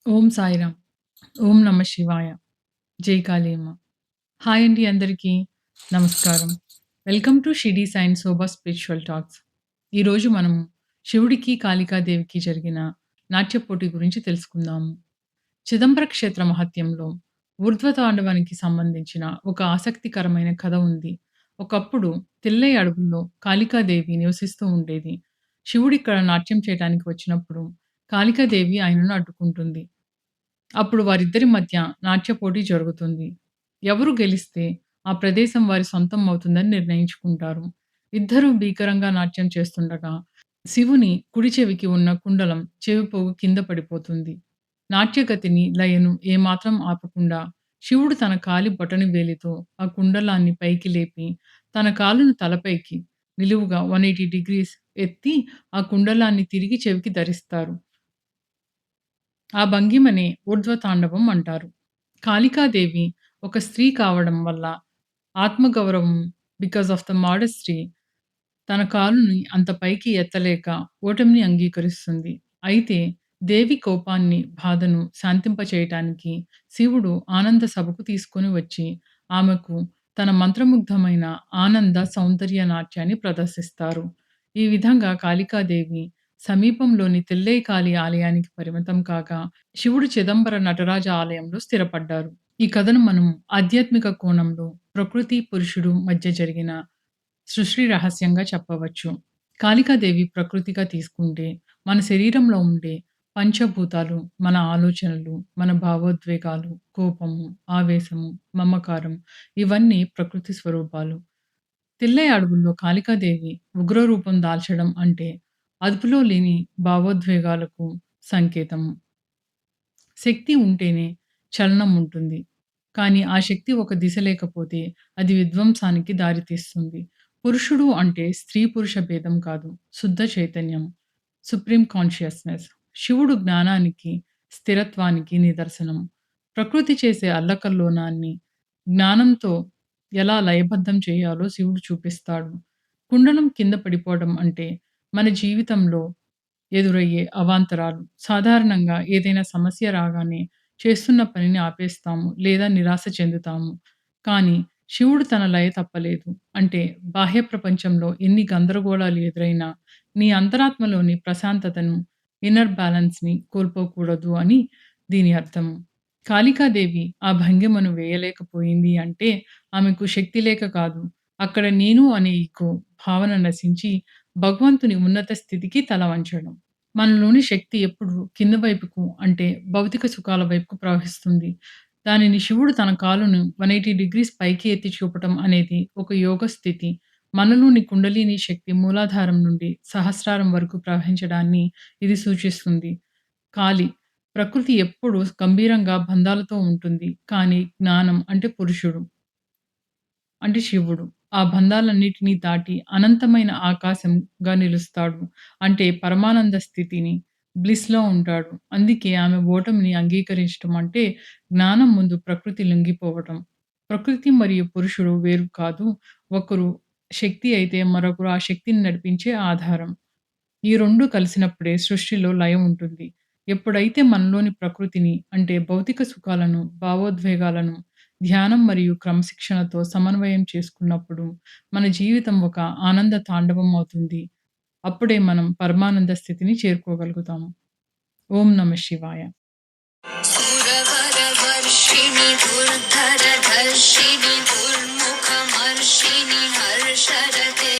ఓం సాయిరామ్. ఓం నమ శివాయ. జై కాళీయమ్మ. హాయ్ అండి అందరికీ. నమస్కారం. Welcome to Shirdi Sai soba spiritual talks. ఈరోజు మనం శివుడికి, కాళికాదేవికి జరిగిన నాట్య పోటీ గురించి తెలుసుకుందాము. చిదంబర క్షేత్ర మహత్యంలో ఊర్ధ్వతాండవానికి సంబంధించిన ఒక ఆసక్తికరమైన కథ ఉంది. ఒకప్పుడు తిల్లై అడవుల్లో కాళికాదేవి నివసిస్తూ ఉండేది. శివుడిక్కడ నాట్యం చేయటానికి వచ్చినప్పుడు కాళికాదేవి ఆయనను అడ్డుకుంటుంది. అప్పుడు వారిద్దరి మధ్య నాట్య పోటీ జరుగుతుంది. ఎవరు గెలిస్తే ఆ ప్రదేశం వారి సొంతం అవుతుందని నిర్ణయించుకుంటారు. ఇద్దరూ భీకరంగా నాట్యం చేస్తుండగా శివుని కుడి చెవికి ఉన్న కుండలం చెవిపోగు కింద పడిపోతుంది. నాట్యగతిని, లయను ఏమాత్రం ఆపకుండా శివుడు తన కాలి బొటని వేలితో ఆ కుండలాన్ని పైకి లేపి తన కాలును తలపైకి నిలువుగా 180 డిగ్రీస్ ఎత్తి ఆ కుండలాన్ని తిరిగి చెవికి ధరిస్తారు. ఆ భంగిమనే ఊర్ధ్వతాండవం అంటారు. కాళికాదేవి ఒక స్త్రీ కావడం వల్ల ఆత్మగౌరవం బికాస్ ఆఫ్ ద మోడెస్టీ తన కాలుని అంత పైకి ఎత్తలేక ఓటమిని అంగీకరిస్తుంది. అయితే దేవి కోపాన్ని, బాధను శాంతింపచేయటానికి శివుడు ఆనంద సభకు తీసుకొని వచ్చి ఆమెకు తన మంత్రముగ్ధమైన ఆనంద సౌందర్య నాట్యాన్ని ప్రదర్శిస్తారు. ఈ విధంగా కాళికాదేవి సమీపంలోని తిల్లైకాళి ఆలయానికి పరిమితం కాగా, శివుడు చిదంబర నటరాజ ఆలయంలో స్థిరపడ్డారు. ఈ కథను మనం ఆధ్యాత్మిక కోణంలో ప్రకృతి, పురుషుడు మధ్య జరిగిన సృష్టి రహస్యంగా చెప్పవచ్చు. కాళికాదేవి ప్రకృతిగా తీసుకుంటే, మన శరీరంలో ఉండే పంచభూతాలు, మన ఆలోచనలు, మన భావోద్వేగాలు, కోపము, ఆవేశము, మమకారం ఇవన్నీ ప్రకృతి స్వరూపాలు. తిల్లై అడవుల్లో కాళికాదేవి ఉగ్రరూపం దాల్చడం అంటే అదుపులో లేని భావోద్వేగాలకు సంకేతము. శక్తి ఉంటేనే చలనం ఉంటుంది. కానీ ఆ శక్తి ఒక దిశ లేకపోతే అది విధ్వంసానికి దారితీస్తుంది. పురుషుడు అంటే స్త్రీ పురుష భేదం కాదు. శుద్ధ చైతన్యం. Supreme consciousness. శివుడు జ్ఞానానికి, స్థిరత్వానికి నిదర్శనం. ప్రకృతి చేసే అల్లకల్లోలాన్ని జ్ఞానంతో ఎలా లయబద్ధం చేయాలో శివుడు చూపిస్తాడు. కుండలం కింద పడిపోవడం అంటే మన జీవితంలో ఎదురయ్యే అవాంతరాలు. సాధారణంగా ఏదైనా సమస్య రాగానే చేస్తున్న పనిని ఆపేస్తాము లేదా నిరాశ చెందుతాము. కానీ శివుడు తన లయ తప్పలేదు. అంటే బాహ్య ప్రపంచంలో ఎన్ని గందరగోళాలు ఎదురైనా నీ అంతరాత్మలోని ప్రశాంతతను, ఇన్నర్ బ్యాలెన్స్‌ని కోల్పోకూడదు అని దీని అర్థం. కాళికాదేవి ఆ భంగిమను వేయలేకపోయింది అంటే ఆమెకు శక్తి లేక కాదు. అక్కడ నేను అనే ఇగో భావన నశించి భగవంతుని ఉన్నత స్థితికి తల వంచడం. మనలోని శక్తి ఎప్పుడు కింద వైపుకు అంటే భౌతిక సుఖాల వైపుకు ప్రవహిస్తుంది. దానిని శివుడు తన కాలును 180 డిగ్రీస్ పైకి ఎత్తి చూపటం అనేది ఒక యోగ స్థితి. మనలోని కుండలిని శక్తి మూలాధారం నుండి సహస్రారం వరకు ప్రవహించడాన్ని ఇది సూచిస్తుంది. కాలి ప్రకృతి ఎప్పుడు గంభీరంగా బంధాలతో ఉంటుంది. కానీ జ్ఞానం అంటే పురుషుడు. అంటే శివుడు. ఆ బంధాలన్నిటిని దాటి అనంతమైన ఆకాశంగా నిలుస్తాడు. అంటే పరమానంద స్థితిని, బ్లిస్‌లో ఉంటాడు. అందుకే ఆమె ఓటమిని అంగీకరించటం అంటే జ్ఞానం ముందు ప్రకృతి లొంగిపోవటం. ప్రకృతి మరియు పురుషుడు వేరు కాదు. ఒకరు శక్తి అయితే మరొకరు ఆ శక్తిని నడిపించే ఆధారం. ఈ 2 కలిసినప్పుడే సృష్టిలో లయం ఉంటుంది. ఎప్పుడైతే మనలోని ప్రకృతిని అంటే భౌతిక సుఖాలను, భావోద్వేగాలను ధ్యానం మరియు క్రమశిక్షణతో సమన్వయం చేసుకున్నప్పుడు మన జీవితం ఒక ఆనంద తాండవం అవుతుంది. అప్పుడే మనం పరమానంద స్థితిని చేరుకోగలుగుతాము. ఓం నమ శివాయ.